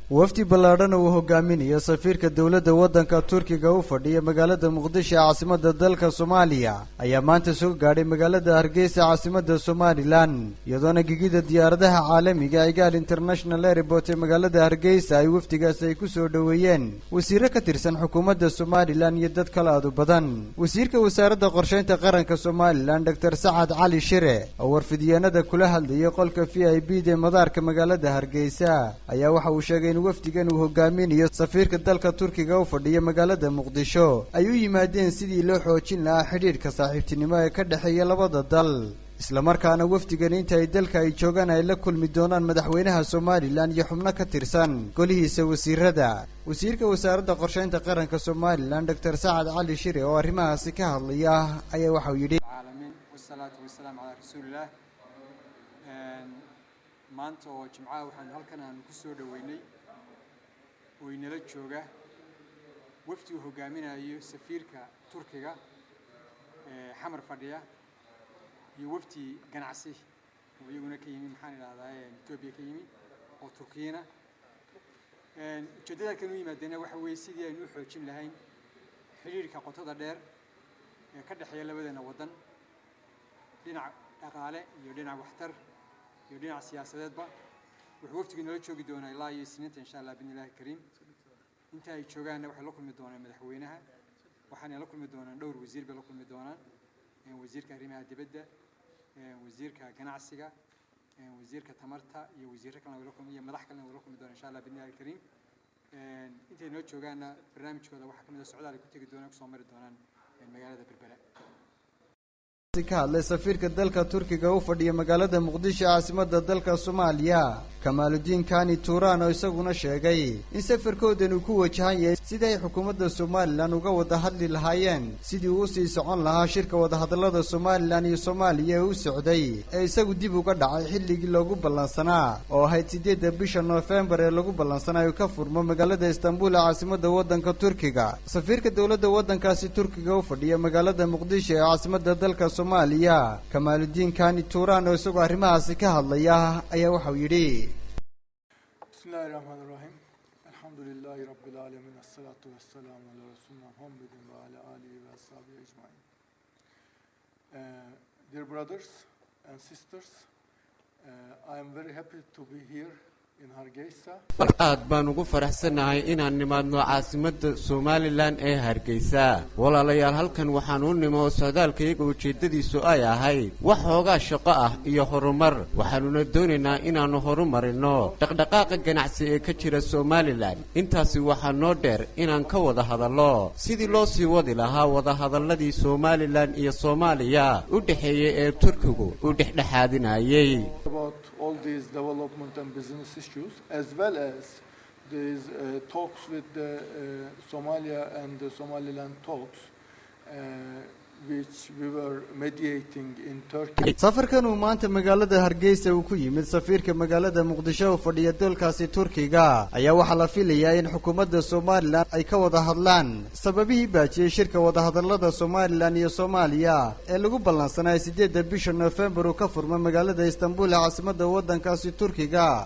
wafdi ballaadhan uu hogaaminayo safiirka dawladda waddanka Turkiga u fadhiya magaalada Muqdisho caasimadda dalka Soomaaliya ayaa maanta soo gaadhay magaalada Hargeysa caasimadda Somaliland iyadoona gigida diyaaradaha caalamiga ah Gaadhay International Airport ee magaalada Hargeysa ay wafdigaas ay ku soo dhaweeyeen wasiirro ka tirsan xukuumadda Somaliland iyo dad kale aad u badan wasiirka wasaaradda qorsheynta qaranka Somaliland Dr. Sacad Cali Shire oo warfidiyeenada kula hadlayay qolka VIP ee madaarka magaalada Hargeysa ayaa waxa uu sheegay wafdigan uu hogaaminayo safiirka dalka Turkiga u fadhiya magaalada Muqdisho ay u yimaadeen sidii loo xoojin lahaa xiriirka saaxiibtinimo ee ka dhaxeeya labada dal isla markaana wafdigan inta ay dalka ay joogaan ay la kulmi doonaan madaxweynaha Somaliland iyo xubno ka tirsan golihiisa wasiirada wasiirka wasaaradda qorsheynta qaranka Somaliland Dr. Sacad Cali Shire oo arrimahaasi ka hadlaya ayaa waxa uu yidhi wasalaatu wasalaam ala rasuulillah maanta oo jimcaha waxaan halkan aan ku soo dhaweynay وينلا جوجا وفتي هجامينا سفيرك تركيا حمر فديا يوفتي جنعسي ويقولنا كيمي محل هذا توبيا كيمي أو تركينا جددا كانوا يمدنا وحوي سيدي إنه حوشين لهين حرير كقطة دار كده حيلا بدنا وطن دينا أقالة يودينا وحتر يودينا سياسات با وحوفتي إنه شو جدونا الله يسنت إن شاء الله بإذن الله الكريم أنت هاي شوجانا وحلوكم مدونا مدحوينها وحنا لكم مدونا دور وزير بلكم مدونا وزير كريم هادبدة وزير كجناعسية وزير كتمرتا وزير كنا ولكم مدحكنا ولكم مدونا إن شاء الله بإذن الله الكريم أنت هاي شوجانا برنامج كذا وحكم السعودية اللي كنت جدونا كسامر دونا المجال هذا بالبلد ka hadlay safiirka dalka Turkiga u fadhiya magaalada Muqdisho caasimadda dalka Soomaaliya Kamaluddin Kani Turan oo isaguna sheegay in safarkoodan uu ku wajahan yahay sidii ay xukuumadda Somaliland uga wada hadli lahaayeen sidii uu sii socon lahaa shirka wada hadallada Somaliland iyo Soomaaliya u socday ee isagu dib uga dhacay xilligii loogu ballansanaa oo ahayd 8 bisha November ee lagu ballansanayo ka furmo magaalada Istanbul caasimadda waddanka Turkiga safiirka dawladda waddankaasi Turkiga u fadhiya magaalada Muqdisho ee caasimadda dalka Soomaaliya Kamaluddin Kani Turan oo isagoo arrimahaasi ka hadlaya ayaa waxa uu yidhi Bismillahirrahmanirrahim. Elhamdülillahi Rabbil alemin. Esselatu vesselamu ala Resulina Muhammedin ve ala alihi ve ashabihi ecmaîn. Dear brothers and sisters, I am very happy to be here in Hargeysa. aad baan ugu faraxsanahay inaan nimaadno caasimadda Somaliland ee Hargeysa walaalayaal halkan waxaan u nimo socdaalkayga ujeedadiisu ay ahayd wax hoogaa shaqo ah iyo horumar waxaanuna doonaynaa inaanu horumarino dhaqdhaqaaqa ganacsi ee ka jira Somaliland intaasi waxa noo dheer inaan ka wada hadallo sidii loo sii wadi lahaa wada hadalladii Somaliland iyo Soomaaliya u dhaxeeyay ee Turkigu u dhexdhexaadinayay all these development and business issues, as well as these talks with the Somalia and the Somaliland talks, which we were mediating in Turkey. safarkan uu maanta magaalada Hargeysa uu ku yimid safiirka magaalada Muqdisho oo fadhiya dalkaasi Turkiga ayaa waxa la filayaa in xukuumadda Somaliland ay ka wada hadlaan sababihii baajiyay shirka wada hadallada Somaliland iyo Soomaaliya ee lagu ballansanay 8 bisha November oo ka furma magaalada Istanbul caasimadda waddankaasi Turkiga